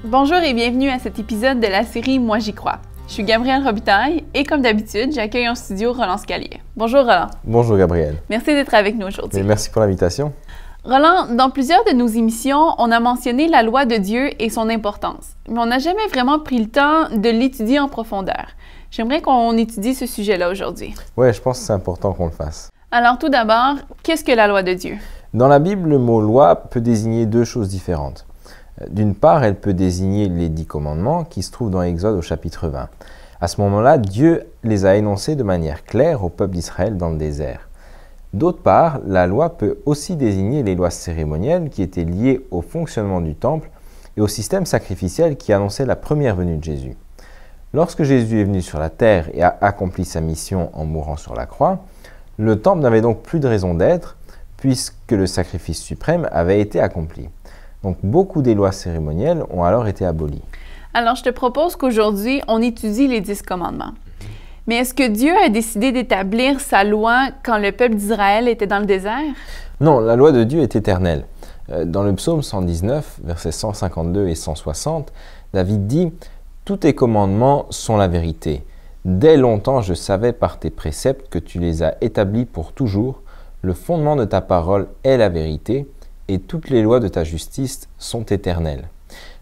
Bonjour et bienvenue à cet épisode de la série Moi j'y crois. Je suis Gabrielle Robitaille et comme d'habitude, j'accueille en studio Roland Scalier. Bonjour Roland. Bonjour Gabrielle. Merci d'être avec nous aujourd'hui. Merci pour l'invitation. Roland, dans plusieurs de nos émissions, on a mentionné la loi de Dieu et son importance, mais on n'a jamais vraiment pris le temps de l'étudier en profondeur. J'aimerais qu'on étudie ce sujet-là aujourd'hui. Oui, je pense que c'est important qu'on le fasse. Alors tout d'abord, qu'est-ce que la loi de Dieu? Dans la Bible, le mot loi peut désigner deux choses différentes. D'une part, elle peut désigner les 10 commandements qui se trouvent dans Exode au chapitre 20. À ce moment-là, Dieu les a énoncés de manière claire au peuple d'Israël dans le désert. D'autre part, la loi peut aussi désigner les lois cérémonielles qui étaient liées au fonctionnement du temple et au système sacrificiel qui annonçait la première venue de Jésus. Lorsque Jésus est venu sur la terre et a accompli sa mission en mourant sur la croix, le temple n'avait donc plus de raison d'être puisque le sacrifice suprême avait été accompli. Donc beaucoup des lois cérémonielles ont alors été abolies. Alors je te propose qu'aujourd'hui, on étudie les 10 commandements. Mais est-ce que Dieu a décidé d'établir sa loi quand le peuple d'Israël était dans le désert? Non, la loi de Dieu est éternelle. Dans le psaume 119, versets 152 et 160, David dit « Tous tes commandements sont la vérité. Dès longtemps je savais par tes préceptes que tu les as établis pour toujours. Le fondement de ta parole est la vérité. Et toutes les lois de ta justice sont éternelles. »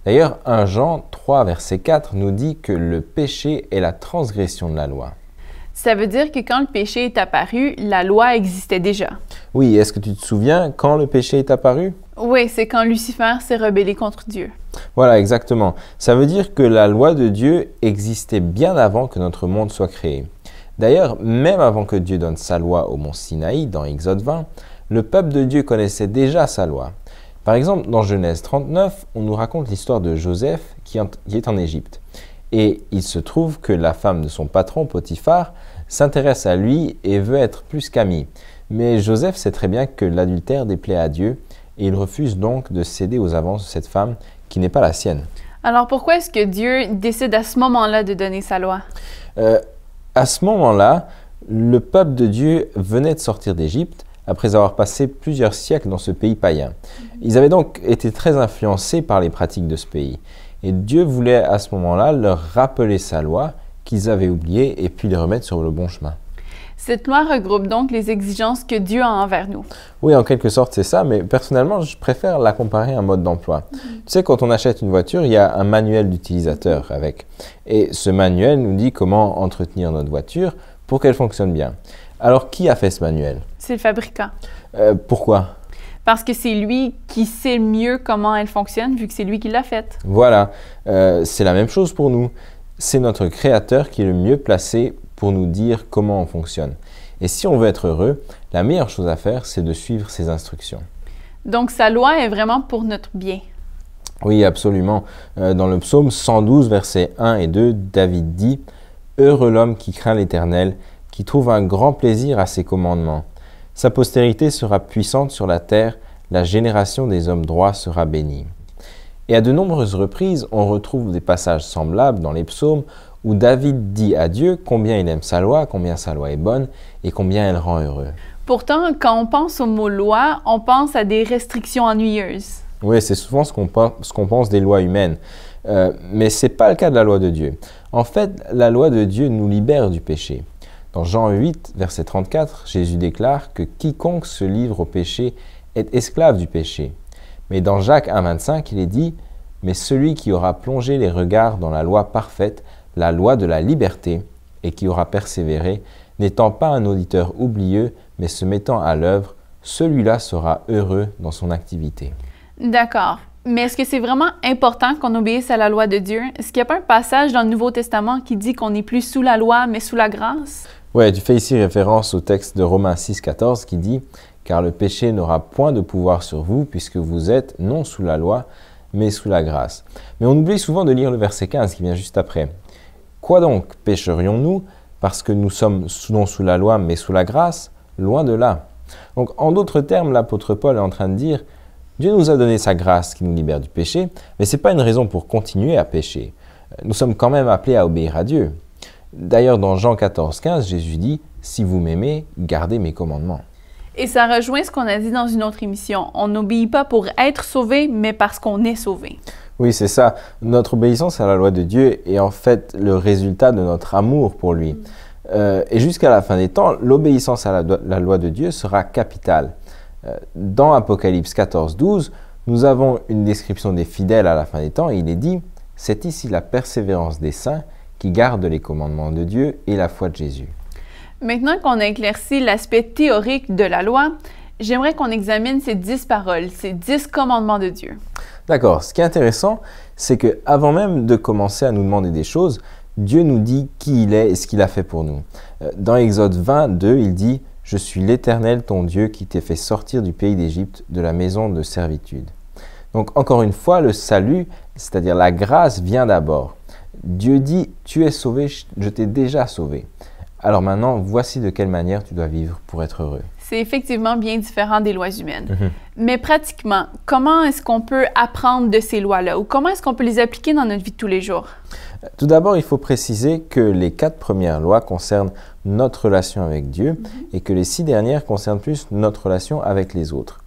D'ailleurs, 1 Jean 3, verset 4 nous dit que le péché est la transgression de la loi. Ça veut dire que quand le péché est apparu, la loi existait déjà. Oui, est-ce que tu te souviens quand le péché est apparu? Oui, c'est quand Lucifer s'est rebellé contre Dieu. Voilà, exactement. Ça veut dire que la loi de Dieu existait bien avant que notre monde soit créé. D'ailleurs, même avant que Dieu donne sa loi au mont Sinaï, dans Exode 20, le peuple de Dieu connaissait déjà sa loi. Par exemple, dans Genèse 39, on nous raconte l'histoire de Joseph qui est en Égypte. Et il se trouve que la femme de son patron, Potiphar, s'intéresse à lui et veut être plus qu'ami. Mais Joseph sait très bien que l'adultère déplaît à Dieu et il refuse donc de céder aux avances de cette femme qui n'est pas la sienne. Alors pourquoi est-ce que Dieu décide à ce moment-là de donner sa loi? À ce moment-là, le peuple de Dieu venait de sortir d'Égypte après avoir passé plusieurs siècles dans ce pays païen. Ils avaient donc été très influencés par les pratiques de ce pays. Et Dieu voulait à ce moment-là leur rappeler sa loi qu'ils avaient oubliée et puis les remettre sur le bon chemin. Cette loi regroupe donc les exigences que Dieu a envers nous. Oui, en quelque sorte, c'est ça, mais personnellement, je préfère la comparer à un mode d'emploi. Tu sais, quand on achète une voiture, il y a un manuel d'utilisateur avec. Et ce manuel nous dit comment entretenir notre voiture pour qu'elle fonctionne bien. Alors, qui a fait ce manuel? C'est le fabricant. Pourquoi? Parce que c'est lui qui sait mieux comment elle fonctionne, vu que c'est lui qui l'a faite. Voilà, c'est la même chose pour nous. C'est notre Créateur qui est le mieux placé pour nous dire comment on fonctionne. Et si on veut être heureux, la meilleure chose à faire, c'est de suivre ses instructions. Donc, sa loi est vraiment pour notre bien. Oui, absolument. Dans le psaume 112, versets 1 et 2, David dit « Heureux l'homme qui craint l'Éternel, qui trouve un grand plaisir à ses commandements. Sa postérité sera puissante sur la terre, la génération des hommes droits sera bénie. » Et à de nombreuses reprises, on retrouve des passages semblables dans les psaumes où David dit à Dieu combien il aime sa loi est bonne et combien elle rend heureux. Pourtant, quand on pense au mot loi, on pense à des restrictions ennuyeuses. Oui, c'est souvent ce qu'on pense des lois humaines. Mais ce n'est pas le cas de la loi de Dieu. En fait, la loi de Dieu nous libère du péché. Dans Jean 8, verset 34, Jésus déclare que quiconque se livre au péché est esclave du péché. Mais dans Jacques 1, 25, il est dit « Mais celui qui aura plongé les regards dans la loi parfaite, la loi de la liberté, et qui aura persévéré, n'étant pas un auditeur oublieux, mais se mettant à l'œuvre, celui-là sera heureux dans son activité. » D'accord. Mais est-ce que c'est vraiment important qu'on obéisse à la loi de Dieu? Est-ce qu'il n'y a pas un passage dans le Nouveau Testament qui dit qu'on n'est plus sous la loi, mais sous la grâce? Oui, tu fais ici référence au texte de Romains 6, 14 qui dit « Car le péché n'aura point de pouvoir sur vous, puisque vous êtes non sous la loi, mais sous la grâce. » Mais on oublie souvent de lire le verset 15 qui vient juste après. « Quoi donc pécherions-nous, parce que nous sommes non sous la loi, mais sous la grâce? Loin de là. » Donc, en d'autres termes, l'apôtre Paul est en train de dire « Dieu nous a donné sa grâce qui nous libère du péché, mais ce n'est pas une raison pour continuer à pécher. Nous sommes quand même appelés à obéir à Dieu. » D'ailleurs, dans Jean 14, 15, Jésus dit « Si vous m'aimez, gardez mes commandements. » Et ça rejoint ce qu'on a dit dans une autre émission. On n'obéit pas pour être sauvé, mais parce qu'on est sauvé. Oui, c'est ça. Notre obéissance à la loi de Dieu est en fait le résultat de notre amour pour lui. Et jusqu'à la fin des temps, l'obéissance à la loi de Dieu sera capitale. Dans Apocalypse 14, 12, nous avons une description des fidèles à la fin des temps et il est dit « C'est ici la persévérance des saints qui gardent les commandements de Dieu et la foi de Jésus. » Maintenant qu'on a éclairci l'aspect théorique de la loi, j'aimerais qu'on examine ces 10 paroles, ces 10 commandements de Dieu. D'accord. Ce qui est intéressant, c'est qu'avant même de commencer à nous demander des choses, Dieu nous dit qui il est et ce qu'il a fait pour nous. Dans Exode 22, il dit « Je suis l'Éternel, ton Dieu, qui t'ai fait sortir du pays d'Égypte, de la maison de servitude. » Donc encore une fois, le salut, c'est-à-dire la grâce, vient d'abord. Dieu dit « Tu es sauvé, je t'ai déjà sauvé. » Alors maintenant, voici de quelle manière tu dois vivre pour être heureux. C'est effectivement bien différent des lois humaines. Mais pratiquement, comment est-ce qu'on peut apprendre de ces lois-là ou comment est-ce qu'on peut les appliquer dans notre vie de tous les jours? Tout d'abord, il faut préciser que les 4 premières lois concernent notre relation avec Dieu et que les 6 dernières concernent plus notre relation avec les autres.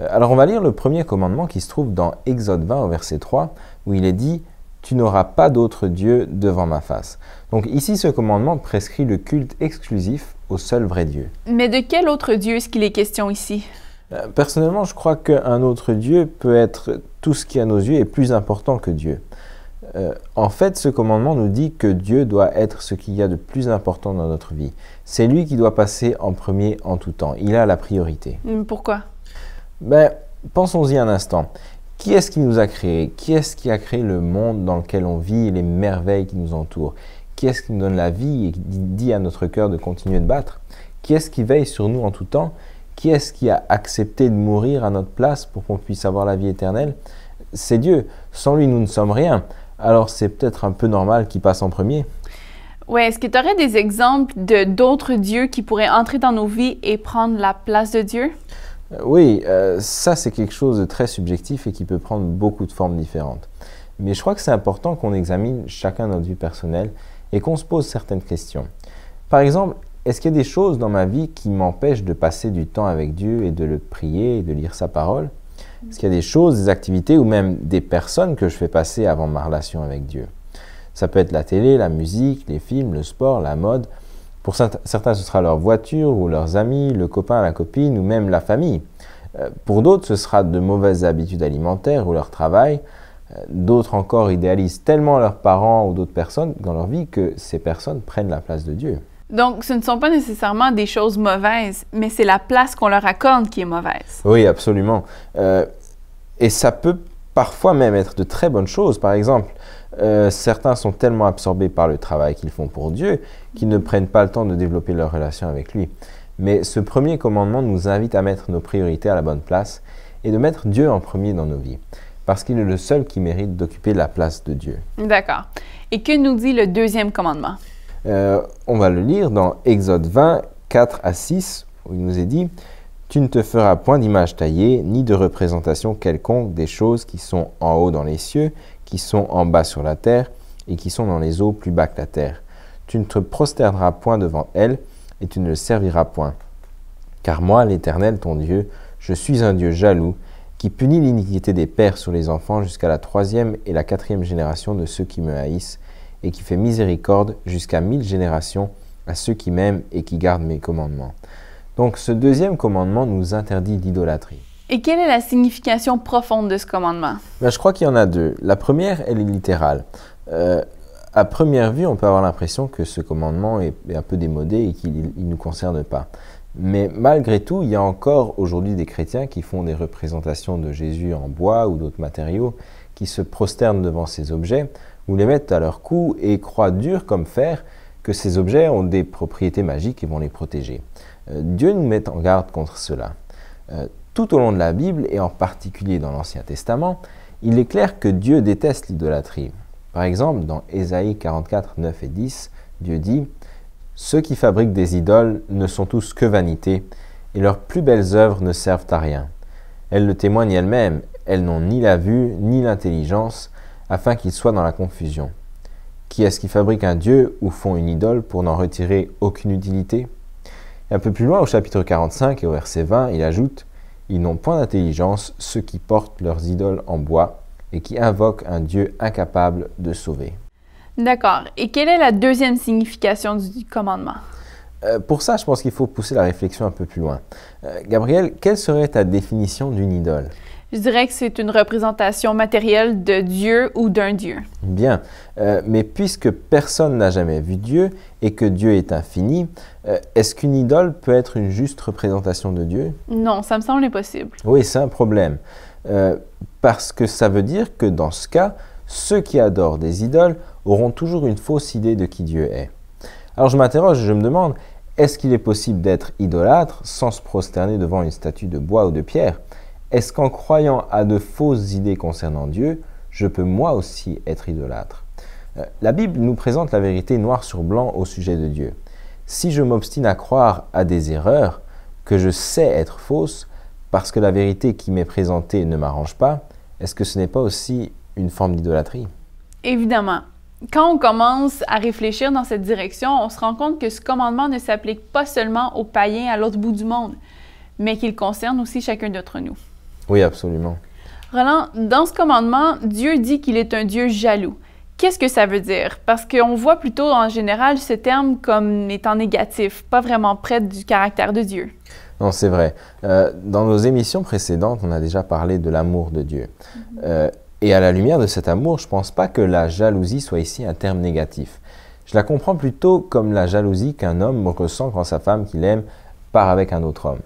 Alors on va lire le premier commandement qui se trouve dans Exode 20 au verset 3 où il est dit « Tu n'auras pas d'autre Dieu devant ma face ». Donc ici, ce commandement prescrit le culte exclusif au seul vrai Dieu. Mais de quel autre Dieu est-ce qu'il est question ici? Personnellement, je crois qu'un autre Dieu peut être tout ce qui à nos yeux est plus important que Dieu. En fait, ce commandement nous dit que Dieu doit être ce qu'il y a de plus important dans notre vie. C'est lui qui doit passer en premier en tout temps. Il a la priorité. Pourquoi? Pensons-y un instant. Qui est-ce qui nous a créés? Qui est-ce qui a créé le monde dans lequel on vit et les merveilles qui nous entourent? Qui est-ce qui nous donne la vie et qui dit à notre cœur de continuer de battre? Qui est-ce qui veille sur nous en tout temps? Qui est-ce qui a accepté de mourir à notre place pour qu'on puisse avoir la vie éternelle? C'est Dieu. Sans lui, nous ne sommes rien. Alors c'est peut-être un peu normal qu'il passe en premier. Oui, est-ce que tu aurais des exemples d'autres dieux qui pourraient entrer dans nos vies et prendre la place de Dieu? Oui, ça c'est quelque chose de très subjectif et qui peut prendre beaucoup de formes différentes. Mais je crois que c'est important qu'on examine chacun notre vie personnelle et qu'on se pose certaines questions. Par exemple, est-ce qu'il y a des choses dans ma vie qui m'empêchent de passer du temps avec Dieu et de le prier et de lire sa parole? Est-ce qu'il y a des choses, des activités ou même des personnes que je fais passer avant ma relation avec Dieu? Ça peut être la télé, la musique, les films, le sport, la mode. Pour certains, ce sera leur voiture ou leurs amis, le copain, la copine ou même la famille. Pour d'autres, ce sera de mauvaises habitudes alimentaires ou leur travail. D'autres encore idéalisent tellement leurs parents ou d'autres personnes dans leur vie que ces personnes prennent la place de Dieu. Donc, ce ne sont pas nécessairement des choses mauvaises, mais c'est la place qu'on leur accorde qui est mauvaise. Oui, absolument. Et ça peut parfois même être de très bonnes choses. Par exemple, certains sont tellement absorbés par le travail qu'ils font pour Dieu qu'ils ne prennent pas le temps de développer leur relation avec lui. Mais ce premier commandement nous invite à mettre nos priorités à la bonne place et de mettre Dieu en premier dans nos vies, parce qu'il est le seul qui mérite d'occuper la place de Dieu. D'accord. Et que nous dit le deuxième commandement? On va le lire dans Exode 20, 4 à 6, où il nous est dit « Tu ne te feras point d'image taillée, ni de représentation quelconque des choses qui sont en haut dans les cieux, qui sont en bas sur la terre, et qui sont dans les eaux plus bas que la terre. Tu ne te prosterneras point devant elles, et tu ne le serviras point. Car moi, l'Éternel, ton Dieu, je suis un Dieu jaloux, qui punit l'iniquité des pères sur les enfants jusqu'à la 3e et la 4e génération de ceux qui me haïssent, et qui fait miséricorde jusqu'à 1000 générations à ceux qui m'aiment et qui gardent mes commandements. » Donc ce deuxième commandement nous interdit l'idolâtrie. Et quelle est la signification profonde de ce commandement? Je crois qu'il y en a deux. La première, elle est littérale. À première vue, on peut avoir l'impression que ce commandement est un peu démodé et qu'il ne nous concerne pas. Mais malgré tout, il y a encore aujourd'hui des chrétiens qui font des représentations de Jésus en bois ou d'autres matériaux, qui se prosternent devant ces objets ou les mettent à leur cou et croient dur comme fer que ces objets ont des propriétés magiques et vont les protéger. Dieu nous met en garde contre cela. Tout au long de la Bible, et en particulier dans l'Ancien Testament, il est clair que Dieu déteste l'idolâtrie. Par exemple, dans Ésaïe 44, 9 et 10, Dieu dit « Ceux qui fabriquent des idoles ne sont tous que vanité, et leurs plus belles œuvres ne servent à rien. Elles le témoignent elles-mêmes, elles n'ont ni la vue ni l'intelligence, afin qu'ils soient dans la confusion. Qui est-ce qui fabrique un dieu ou font une idole pour n'en retirer aucune utilité ?» Et un peu plus loin, au chapitre 45 et au verset 20, il ajoute « Ils n'ont point d'intelligence, ceux qui portent leurs idoles en bois, et qui invoquent un Dieu incapable de sauver. D'accord. Et quelle est la deuxième signification du commandement? Pour ça, je pense qu'il faut pousser la réflexion un peu plus loin. Gabriel, quelle serait ta définition d'une idole? Je dirais que c'est une représentation matérielle de Dieu ou d'un Dieu. Bien, mais puisque personne n'a jamais vu Dieu et que Dieu est infini, est-ce qu'une idole peut être une juste représentation de Dieu? Non, ça me semble impossible. Oui, c'est un problème. Parce que ça veut dire que dans ce cas, ceux qui adorent des idoles auront toujours une fausse idée de qui Dieu est. Alors je m'interroge, je me demande, est-ce qu'il est possible d'être idolâtre sans se prosterner devant une statue de bois ou de pierre? Est-ce qu'en croyant à de fausses idées concernant Dieu, je peux moi aussi être idolâtre? La Bible nous présente la vérité noir sur blanc au sujet de Dieu. Si je m'obstine à croire à des erreurs que je sais être fausses, parce que la vérité qui m'est présentée ne m'arrange pas, est-ce que ce n'est pas aussi une forme d'idolâtrie? Évidemment. Quand on commence à réfléchir dans cette direction, on se rend compte que ce commandement ne s'applique pas seulement aux païens à l'autre bout du monde, mais qu'il concerne aussi chacun d'entre nous. Oui, absolument. Roland, dans ce commandement, Dieu dit qu'il est un Dieu jaloux. Qu'est-ce que ça veut dire? Parce qu'on voit plutôt en général ce terme comme étant négatif, pas vraiment près du caractère de Dieu. Non, c'est vrai. Dans nos émissions précédentes, on a déjà parlé de l'amour de Dieu. Et à la lumière de cet amour, je ne pense pas que la jalousie soit ici un terme négatif. Je la comprends plutôt comme la jalousie qu'un homme ressent quand sa femme qu'il aime part avec un autre homme.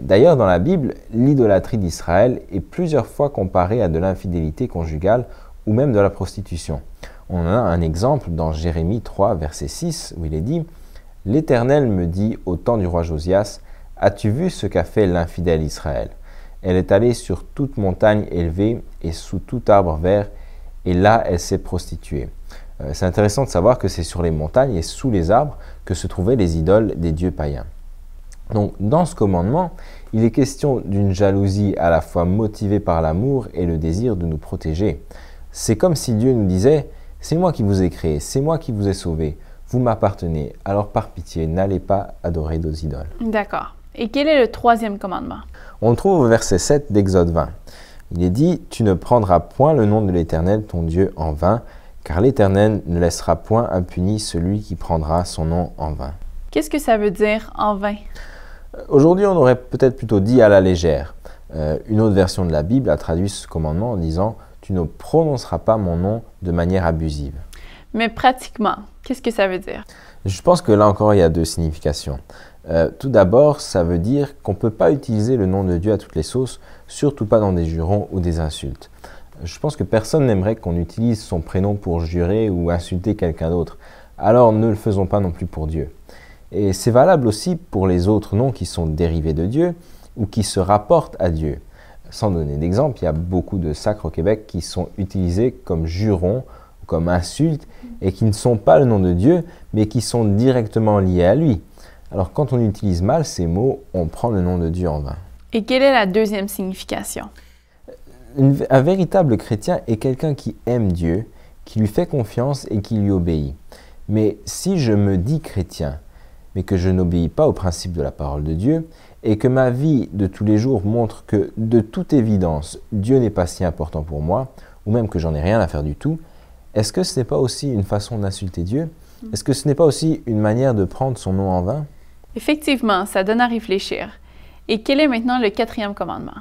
D'ailleurs, dans la Bible, l'idolâtrie d'Israël est plusieurs fois comparée à de l'infidélité conjugale ou même de la prostitution. On en a un exemple dans Jérémie 3, verset 6, où il est dit « L'Éternel me dit au temps du roi Josias, as-tu vu ce qu'a fait l'infidèle Israël ? Elle est allée sur toute montagne élevée et sous tout arbre vert, et là elle s'est prostituée. » C'est intéressant de savoir que c'est sur les montagnes et sous les arbres que se trouvaient les idoles des dieux païens. Donc, dans ce commandement, il est question d'une jalousie à la fois motivée par l'amour et le désir de nous protéger. C'est comme si Dieu nous disait « C'est moi qui vous ai créé, c'est moi qui vous ai sauvé, vous m'appartenez, alors par pitié, n'allez pas adorer d'autres idoles. » D'accord. Et quel est le troisième commandement? On le trouve au verset 7 d'Exode 20. Il est dit « Tu ne prendras point le nom de l'Éternel, ton Dieu, en vain, car l'Éternel ne laissera point impuni celui qui prendra son nom en vain. » Qu'est-ce que ça veut dire « en vain » ? Aujourd'hui, on aurait peut-être plutôt dit « à la légère ». Une autre version de la Bible a traduit ce commandement en disant « Tu ne prononceras pas mon nom de manière abusive ». Mais pratiquement, qu'est-ce que ça veut dire? Je pense que là encore, il y a deux significations. Tout d'abord, ça veut dire qu'on ne peut pas utiliser le nom de Dieu à toutes les sauces, surtout pas dans des jurons ou des insultes. Je pense que personne n'aimerait qu'on utilise son prénom pour jurer ou insulter quelqu'un d'autre, alors ne le faisons pas non plus pour Dieu. Et c'est valable aussi pour les autres noms qui sont dérivés de Dieu ou qui se rapportent à Dieu. Sans donner d'exemple, il y a beaucoup de sacres au Québec qui sont utilisés comme jurons, comme insultes, et qui ne sont pas le nom de Dieu, mais qui sont directement liés à lui. Alors quand on utilise mal ces mots, on prend le nom de Dieu en vain. Et quelle est la deuxième signification? Un véritable chrétien est quelqu'un qui aime Dieu, qui lui fait confiance et qui lui obéit. Mais si je me dis chrétien, mais que je n'obéis pas aux principes de la parole de Dieu, et que ma vie de tous les jours montre que, de toute évidence, Dieu n'est pas si important pour moi, ou même que j'en ai rien à faire du tout, est-ce que ce n'est pas aussi une façon d'insulter Dieu? Est-ce que ce n'est pas aussi une manière de prendre son nom en vain? Effectivement, ça donne à réfléchir. Et quel est maintenant le quatrième commandement?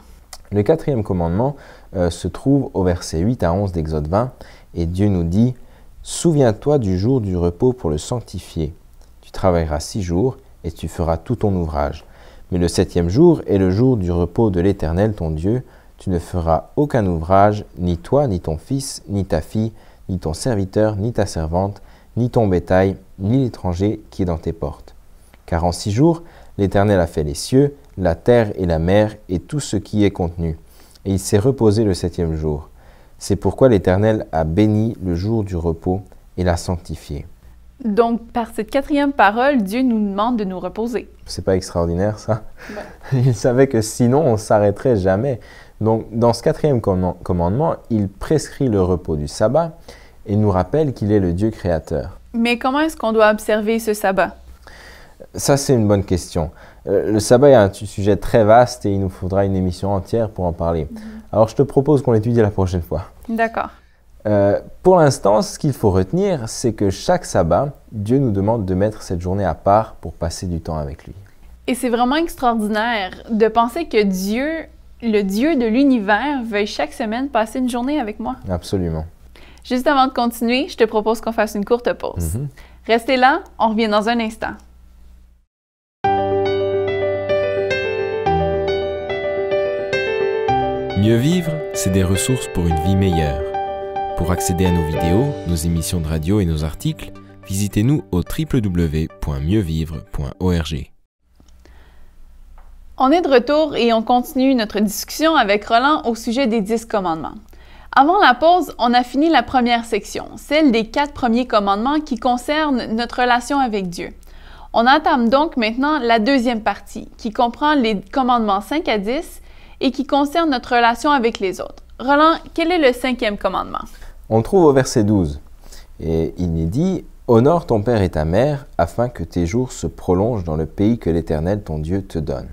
Le quatrième commandement se trouve au verset 8 à 11 d'Exode 20, et Dieu nous dit « Souviens-toi du jour du repos pour le sanctifier. Tu travailleras 6 jours, et tu feras tout ton ouvrage. Mais le 7e jour est le jour du repos de l'Éternel ton Dieu. Tu ne feras aucun ouvrage, ni toi, ni ton fils, ni ta fille, ni ton serviteur, ni ta servante, ni ton bétail, ni l'étranger qui est dans tes portes. Car en 6 jours, l'Éternel a fait les cieux, la terre et la mer, et tout ce qui y est contenu. Et il s'est reposé le 7e jour. C'est pourquoi l'Éternel a béni le jour du repos et l'a sanctifié. » Donc, par cette quatrième parole, Dieu nous demande de nous reposer. C'est pas extraordinaire, ça? Ouais. Il savait que sinon, on ne s'arrêterait jamais. Donc, dans ce quatrième commandement, il prescrit le repos du sabbat et nous rappelle qu'il est le Dieu créateur. Mais comment est-ce qu'on doit observer ce sabbat? Ça, c'est une bonne question. Le sabbat est un sujet très vaste et il nous faudra une émission entière pour en parler. Alors, je te propose qu'on l'étudie la prochaine fois. D'accord. Pour l'instant, ce qu'il faut retenir, c'est que chaque sabbat, Dieu nous demande de mettre cette journée à part pour passer du temps avec lui. Et c'est vraiment extraordinaire de penser que Dieu, le Dieu de l'univers, veuille chaque semaine passer une journée avec moi. Absolument. Juste avant de continuer, je te propose qu'on fasse une courte pause. Restez là, on revient dans un instant. Mieux vivre, c'est des ressources pour une vie meilleure. Pour accéder à nos vidéos, nos émissions de radio et nos articles, visitez-nous au www.mieuxvivre.org. On est de retour et on continue notre discussion avec Roland au sujet des 10 commandements. Avant la pause, on a fini la première section, celle des 4 premiers commandements qui concernent notre relation avec Dieu. On entame donc maintenant la deuxième partie, qui comprend les commandements 5 à 10 et qui concerne notre relation avec les autres. Roland, quel est le 5e commandement? On le trouve au verset 12. Et il est dit « Honore ton père et ta mère, afin que tes jours se prolongent dans le pays que l'Éternel, ton Dieu, te donne. »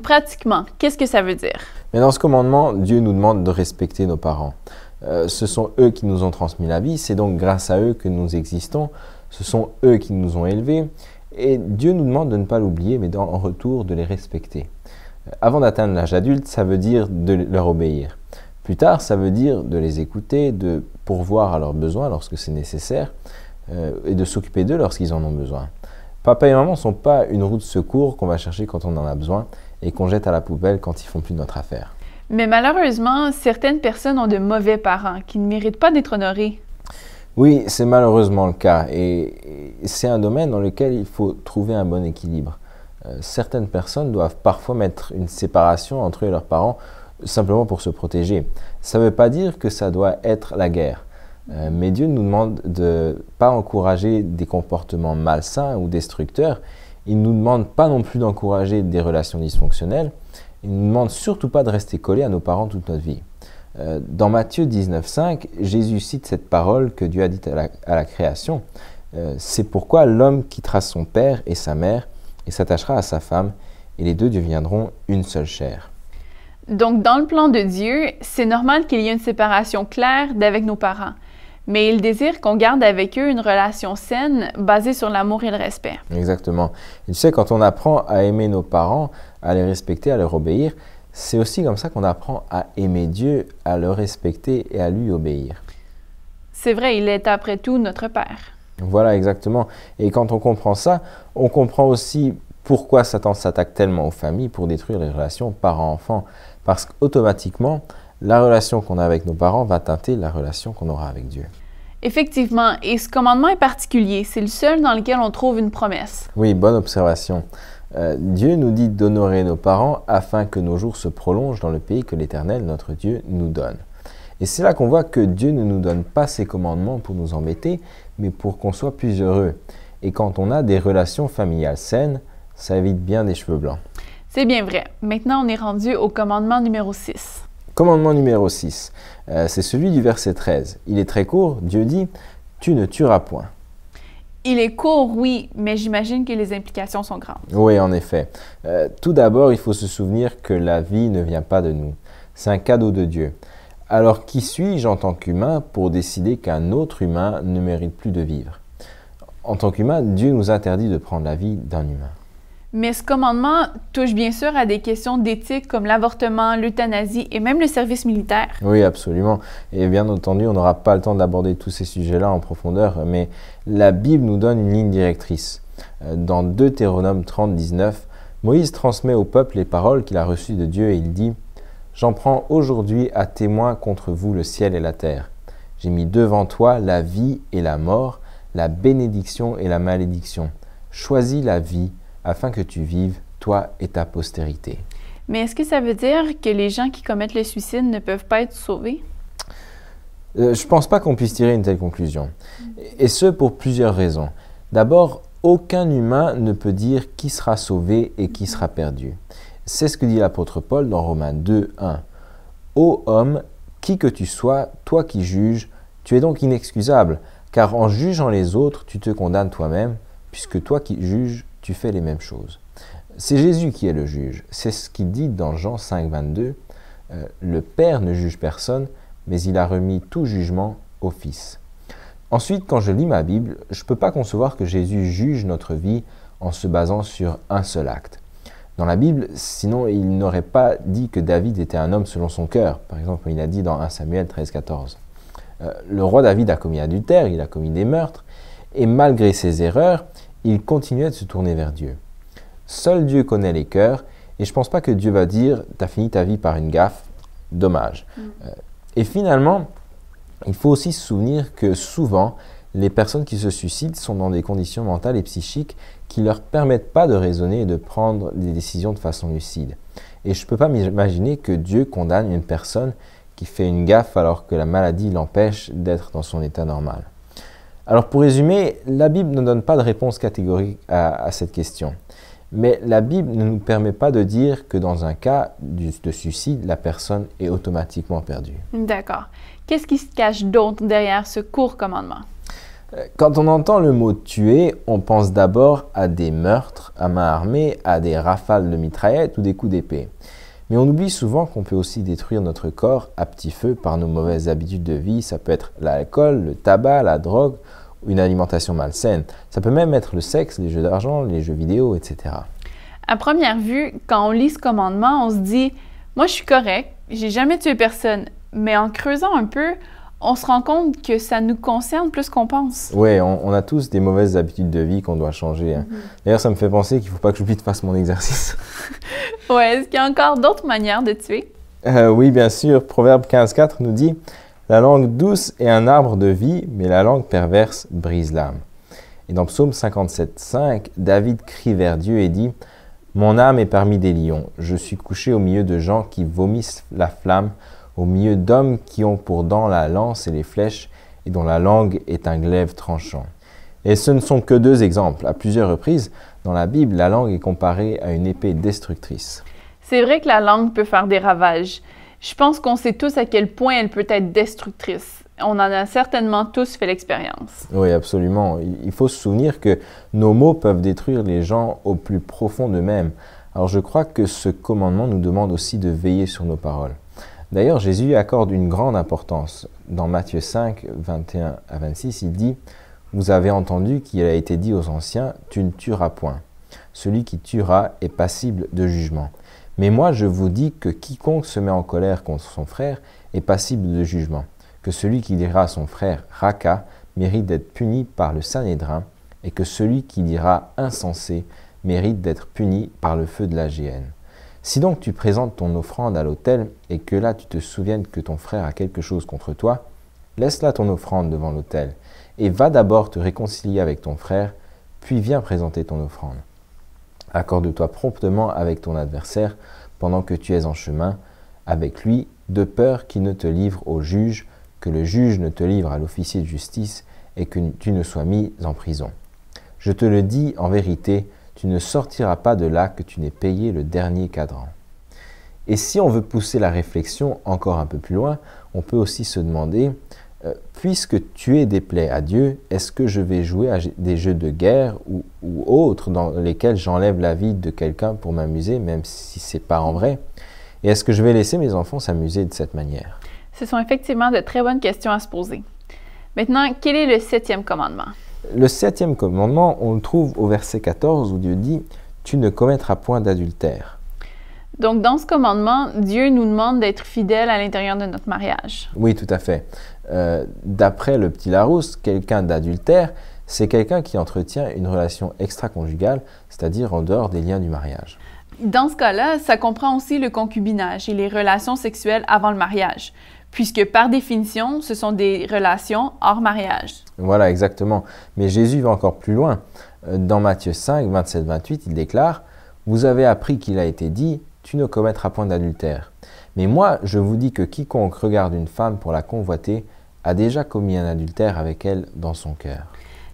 Pratiquement, qu'est-ce que ça veut dire? Mais dans ce commandement, Dieu nous demande de respecter nos parents. Ce sont eux qui nous ont transmis la vie, c'est donc grâce à eux que nous existons, ce sont eux qui nous ont élevés, et Dieu nous demande de ne pas l'oublier, mais en retour de les respecter. Avant d'atteindre l'âge adulte, ça veut dire de leur obéir. Plus tard, ça veut dire de les écouter, de pourvoir à leurs besoins lorsque c'est nécessaire, et de s'occuper d'eux lorsqu'ils en ont besoin. Papa et maman ne sont pas une roue de secours qu'on va chercher quand on en a besoin et qu'on jette à la poubelle quand ils font plus notre affaire. Mais malheureusement, certaines personnes ont de mauvais parents qui ne méritent pas d'être honorés. Oui, c'est malheureusement le cas et c'est un domaine dans lequel il faut trouver un bon équilibre. Certaines personnes doivent parfois mettre une séparation entre eux et leurs parents simplement pour se protéger. Ça ne veut pas dire que ça doit être la guerre. Mais Dieu nous demande de ne pas encourager des comportements malsains ou destructeurs. Il ne nous demande pas non plus d'encourager des relations dysfonctionnelles. Il ne nous demande surtout pas de rester collé à nos parents toute notre vie. Dans Matthieu 19,5, Jésus cite cette parole que Dieu a dite à la création. C'est pourquoi l'homme quittera son père et sa mère et s'attachera à sa femme, et les deux deviendront une seule chair. Donc, dans le plan de Dieu, c'est normal qu'il y ait une séparation claire d'avec nos parents. Mais il désire qu'on garde avec eux une relation saine, basée sur l'amour et le respect. Exactement. Et tu sais, quand on apprend à aimer nos parents, à les respecter, à leur obéir, c'est aussi comme ça qu'on apprend à aimer Dieu, à le respecter et à lui obéir. C'est vrai, il est après tout notre Père. Voilà, exactement. Et quand on comprend ça, on comprend aussi pourquoi Satan s'attaque tellement aux familles pour détruire les relations parents-enfants. Parce qu'automatiquement, la relation qu'on a avec nos parents va teinter la relation qu'on aura avec Dieu. Effectivement, et ce commandement est particulier. C'est le seul dans lequel on trouve une promesse. Oui, bonne observation. Dieu nous dit d'honorer nos parents afin que nos jours se prolongent dans le pays que l'Éternel, notre Dieu, nous donne. Et c'est là qu'on voit que Dieu ne nous donne pas ses commandements pour nous embêter, mais pour qu'on soit plus heureux. Et quand on a des relations familiales saines, ça évite bien des cheveux blancs. C'est bien vrai. Maintenant, on est rendu au commandement numéro 6. Commandement numéro 6, c'est celui du verset 13. Il est très court, Dieu dit « Tu ne tueras point ». Il est court, oui, mais j'imagine que les implications sont grandes. Oui, en effet. Tout d'abord, il faut se souvenir que la vie ne vient pas de nous. C'est un cadeau de Dieu. Alors qui suis-je en tant qu'humain pour décider qu'un autre humain ne mérite plus de vivre? En tant qu'humain, Dieu nous interdit de prendre la vie d'un humain. Mais ce commandement touche bien sûr à des questions d'éthique comme l'avortement, l'euthanasie et même le service militaire. Oui, absolument. Et bien entendu, on n'aura pas le temps d'aborder tous ces sujets-là en profondeur, mais la Bible nous donne une ligne directrice. Dans Deutéronome 30, 19, Moïse transmet au peuple les paroles qu'il a reçues de Dieu et il dit « J'en prends aujourd'hui à témoin contre vous le ciel et la terre. J'ai mis devant toi la vie et la mort, la bénédiction et la malédiction. Choisis la vie, afin que tu vives, toi et ta postérité. » Mais est-ce que ça veut dire que les gens qui commettent le suicide ne peuvent pas être sauvés? Je ne pense pas qu'on puisse tirer une telle conclusion. Et ce, pour plusieurs raisons. D'abord, aucun humain ne peut dire qui sera sauvé et qui sera perdu. C'est ce que dit l'apôtre Paul dans Romains 2, 1. « Ô homme, qui que tu sois, toi qui juges, tu es donc inexcusable, car en jugeant les autres, tu te condamnes toi-même, puisque toi qui juges, tu fais les mêmes choses. » C'est Jésus qui est le juge. C'est ce qu'il dit dans Jean 5, 22. Le Père ne juge personne, mais il a remis tout jugement au Fils. Ensuite, quand je lis ma Bible, je ne peux pas concevoir que Jésus juge notre vie en se basant sur un seul acte. Dans la Bible, sinon il n'aurait pas dit que David était un homme selon son cœur. Par exemple, il a dit dans 1 Samuel 13-14. Le roi David a commis adultère, il a commis des meurtres, et malgré ses erreurs, il continuait de se tourner vers Dieu. Seul Dieu connaît les cœurs, et je ne pense pas que Dieu va dire « t'as fini ta vie par une gaffe, dommage ». Et finalement, il faut aussi se souvenir que souvent, les personnes qui se suicident sont dans des conditions mentales et psychiques qui ne leur permettent pas de raisonner et de prendre des décisions de façon lucide. Et je ne peux pas m'imaginer que Dieu condamne une personne qui fait une gaffe alors que la maladie l'empêche d'être dans son état normal. Alors pour résumer, la Bible ne donne pas de réponse catégorique à cette question. Mais la Bible ne nous permet pas de dire que dans un cas de suicide, la personne est automatiquement perdue. D'accord. Qu'est-ce qui se cache d'autre derrière ce court commandement? Quand on entend le mot « tuer », on pense d'abord à des meurtres à main armée, à des rafales de mitraillettes ou des coups d'épée. Mais on oublie souvent qu'on peut aussi détruire notre corps à petit feu par nos mauvaises habitudes de vie. Ça peut être l'alcool, le tabac, la drogue, une alimentation malsaine. Ça peut même être le sexe, les jeux d'argent, les jeux vidéo, etc. À première vue, quand on lit ce commandement, on se dit « Moi, je suis correct, j'ai jamais tué personne. » Mais en creusant un peu, on se rend compte que ça nous concerne plus qu'on pense. Oui, on a tous des mauvaises habitudes de vie qu'on doit changer. D'ailleurs, ça me fait penser qu'il ne faut pas que j'oublie de faire mon exercice. Oui, est-ce qu'il y a encore d'autres manières de tuer? Oui, bien sûr. Proverbe 15,4 nous dit « La langue douce est un arbre de vie, mais la langue perverse brise l'âme. » Et dans Psaume 57,5, David crie vers Dieu et dit « Mon âme est parmi des lions. Je suis couché au milieu de gens qui vomissent la flamme, au milieu d'hommes qui ont pour dents la lance et les flèches, et dont la langue est un glaive tranchant. » Et ce ne sont que deux exemples. À plusieurs reprises, dans la Bible, la langue est comparée à une épée destructrice. C'est vrai que la langue peut faire des ravages. Je pense qu'on sait tous à quel point elle peut être destructrice. On en a certainement tous fait l'expérience. Oui, absolument. Il faut se souvenir que nos mots peuvent détruire les gens au plus profond d'eux-mêmes. Alors je crois que ce commandement nous demande aussi de veiller sur nos paroles. D'ailleurs, Jésus accorde une grande importance. Dans Matthieu 5, 21 à 26, il dit « Vous avez entendu qu'il a été dit aux anciens, tu ne tueras point. Celui qui tuera est passible de jugement. Mais moi, je vous dis que quiconque se met en colère contre son frère est passible de jugement. Que celui qui dira à son frère « Raka » mérite d'être puni par le Sanhédrin, et que celui qui dira « Insensé » mérite d'être puni par le feu de la géhenne. Si donc tu présentes ton offrande à l'autel et que là tu te souviennes que ton frère a quelque chose contre toi, laisse là ton offrande devant l'autel et va d'abord te réconcilier avec ton frère, puis viens présenter ton offrande. Accorde-toi promptement avec ton adversaire pendant que tu es en chemin avec lui, de peur qu'il ne te livre au juge, que le juge ne te livre à l'officier de justice et que tu ne sois mis en prison. Je te le dis en vérité, tu ne sortiras pas de là que tu n'aies payé le dernier cadran. Et si on veut pousser la réflexion encore un peu plus loin, on peut aussi se demander, puisque tuer déplaît à Dieu, est-ce que je vais jouer à des jeux de guerre ou autres dans lesquels j'enlève la vie de quelqu'un pour m'amuser, même si ce n'est pas en vrai? Et est-ce que je vais laisser mes enfants s'amuser de cette manière? Ce sont effectivement de très bonnes questions à se poser. Maintenant, quel est le 7e commandement? Le 7e commandement, on le trouve au verset 14 où Dieu dit « Tu ne commettras point d'adultère ». Donc, dans ce commandement, Dieu nous demande d'être fidèles à l'intérieur de notre mariage. Oui, tout à fait. D'après le petit Larousse, quelqu'un d'adultère, c'est quelqu'un qui entretient une relation extra-conjugale, c'est-à-dire en dehors des liens du mariage. Dans ce cas-là, ça comprend aussi le concubinage et les relations sexuelles avant le mariage, puisque par définition, ce sont des relations hors mariage. Voilà, exactement. Mais Jésus va encore plus loin. Dans Matthieu 5, 27-28, il déclare « Vous avez appris qu'il a été dit, tu ne commettras point d'adultère. Mais moi, je vous dis que quiconque regarde une femme pour la convoiter a déjà commis un adultère avec elle dans son cœur. »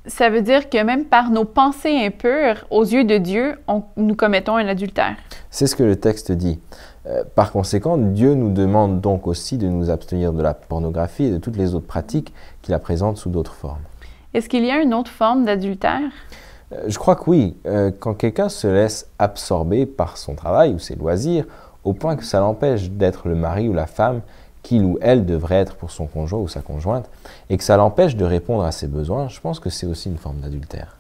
Ça veut dire que même par nos pensées impures, aux yeux de Dieu, nous commettons un adultère. C'est ce que le texte dit. Par conséquent, Dieu nous demande donc aussi de nous abstenir de la pornographie et de toutes les autres pratiques qui la présentent sous d'autres formes. Est-ce qu'il y a une autre forme d'adultère? Je crois que oui. Quand quelqu'un se laisse absorber par son travail ou ses loisirs, au point que ça l'empêche d'être le mari ou la femme qu'il ou elle devrait être pour son conjoint ou sa conjointe, et que ça l'empêche de répondre à ses besoins, je pense que c'est aussi une forme d'adultère.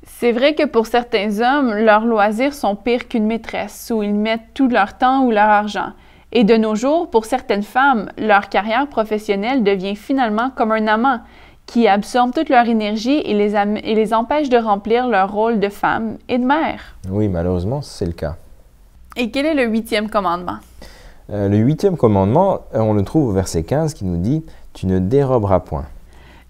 C'est vrai que pour certains hommes, leurs loisirs sont pires qu'une maîtresse, où ils mettent tout leur temps ou leur argent. Et de nos jours, pour certaines femmes, leur carrière professionnelle devient finalement comme un amant qui absorbe toute leur énergie et les empêche de remplir leur rôle de femme et de mère. Oui, malheureusement, c'est le cas. Et quel est le 8e commandement? Le 8e commandement, on le trouve au verset 15 qui nous dit « Tu ne déroberas point ».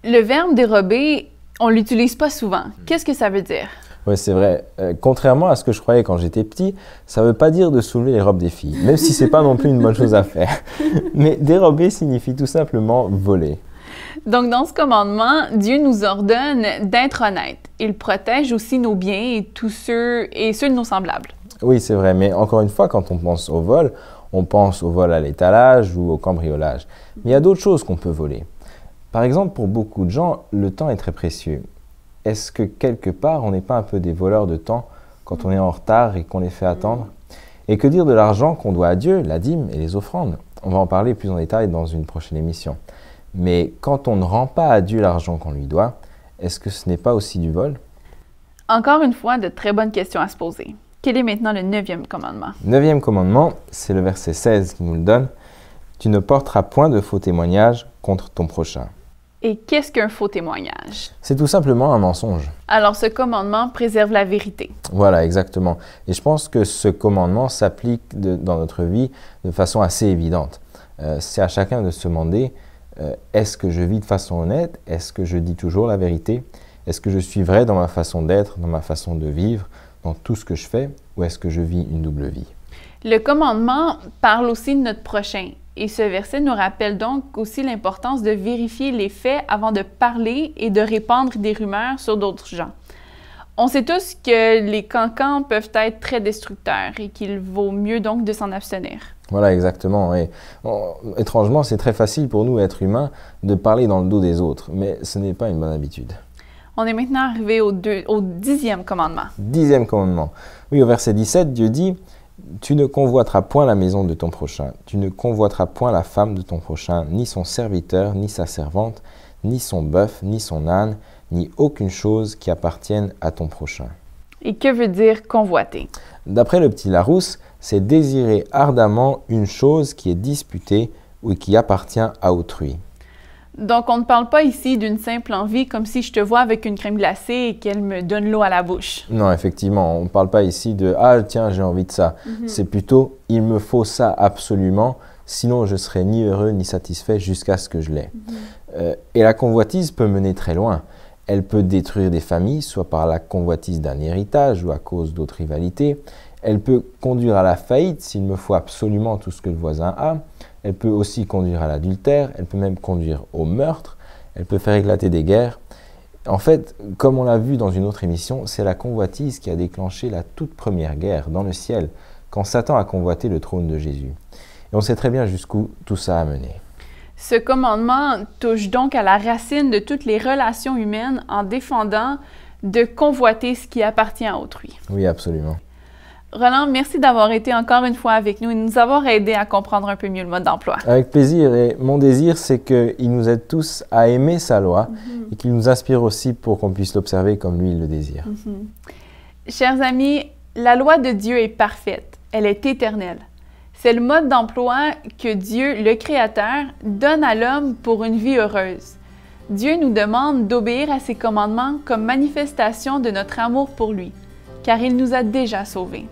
Le verbe dérober, on ne l'utilise pas souvent. Qu'est-ce que ça veut dire? Oui, c'est vrai. Contrairement à ce que je croyais quand j'étais petit, ça ne veut pas dire de soulever les robes des filles, même si ce n'est pas non plus une bonne chose à faire. Mais dérober signifie tout simplement voler. Donc, dans ce commandement, Dieu nous ordonne d'être honnêtes. Il protège aussi nos biens et ceux de nos semblables. Oui, c'est vrai. Mais encore une fois, quand on pense au vol, on pense au vol à l'étalage ou au cambriolage. Mais il y a d'autres choses qu'on peut voler. Par exemple, pour beaucoup de gens, le temps est très précieux. Est-ce que quelque part, on n'est pas un peu des voleurs de temps quand on est en retard et qu'on les fait attendre? Et que dire de l'argent qu'on doit à Dieu, la dîme et les offrandes? On va en parler plus en détail dans une prochaine émission. Mais quand on ne rend pas à Dieu l'argent qu'on lui doit, est-ce que ce n'est pas aussi du vol? Encore une fois, de très bonnes questions à se poser. Quel est maintenant le 9e commandement? 9e commandement, c'est le verset 16 qui nous le donne. « Tu ne porteras point de faux témoignages contre ton prochain. » Et qu'est-ce qu'un faux témoignage? C'est tout simplement un mensonge. Alors, ce commandement préserve la vérité. Voilà, exactement. Et je pense que ce commandement s'applique dans notre vie de façon assez évidente. C'est à chacun de se demander, est-ce que je vis de façon honnête? Est-ce que je dis toujours la vérité? Est-ce que je suis vrai dans ma façon d'être, dans ma façon de vivre, dans tout ce que je fais? Ou est-ce que je vis une double vie? Le commandement parle aussi de notre prochain. Et ce verset nous rappelle donc aussi l'importance de vérifier les faits avant de parler et de répandre des rumeurs sur d'autres gens. On sait tous que les cancans peuvent être très destructeurs et qu'il vaut mieux donc de s'en abstenir. Voilà, exactement. Et étrangement, c'est très facile pour nous, êtres humains, de parler dans le dos des autres, mais ce n'est pas une bonne habitude. On est maintenant arrivé au 10e commandement. 10e commandement. Oui, au verset 17, Dieu dit « Tu ne convoiteras point la maison de ton prochain, tu ne convoiteras point la femme de ton prochain, ni son serviteur, ni sa servante, ni son bœuf, ni son âne, ni aucune chose qui appartienne à ton prochain. » Et que veut dire convoiter? D'après le petit Larousse, c'est désirer ardemment une chose qui est disputée ou qui appartient à autrui. Donc, on ne parle pas ici d'une simple envie comme si je te vois avec une crème glacée et qu'elle me donne l'eau à la bouche. Non, effectivement, on ne parle pas ici de « Ah, tiens, j'ai envie de ça ». C'est plutôt « Il me faut ça absolument, sinon je serai ni heureux ni satisfait jusqu'à ce que je l'ai ». Et la convoitise peut mener très loin. Elle peut détruire des familles, soit par la convoitise d'un héritage ou à cause d'autres rivalités. Elle peut conduire à la faillite s'il me faut absolument tout ce que le voisin a. Elle peut aussi conduire à l'adultère, elle peut même conduire au meurtre, elle peut faire éclater des guerres. En fait, comme on l'a vu dans une autre émission, c'est la convoitise qui a déclenché la toute première guerre dans le ciel, quand Satan a convoité le trône de Jésus. Et on sait très bien jusqu'où tout ça a mené. Ce commandement touche donc à la racine de toutes les relations humaines en défendant de convoiter ce qui appartient à autrui. Oui, absolument. Roland, merci d'avoir été encore une fois avec nous et de nous avoir aidé à comprendre un peu mieux le mode d'emploi. Avec plaisir. Et mon désir, c'est qu'il nous aide tous à aimer sa loi et qu'il nous inspire aussi pour qu'on puisse l'observer comme lui il le désire. Chers amis, la loi de Dieu est parfaite. Elle est éternelle. C'est le mode d'emploi que Dieu, le Créateur, donne à l'homme pour une vie heureuse. Dieu nous demande d'obéir à ses commandements comme manifestation de notre amour pour lui, car il nous a déjà sauvés.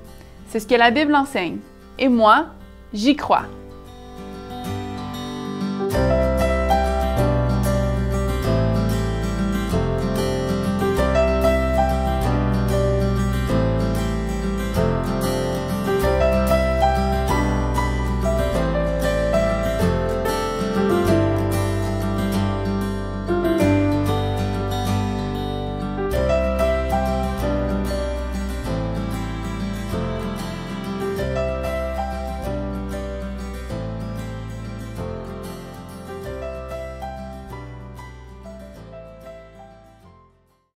C'est ce que la Bible enseigne. Et moi, j'y crois.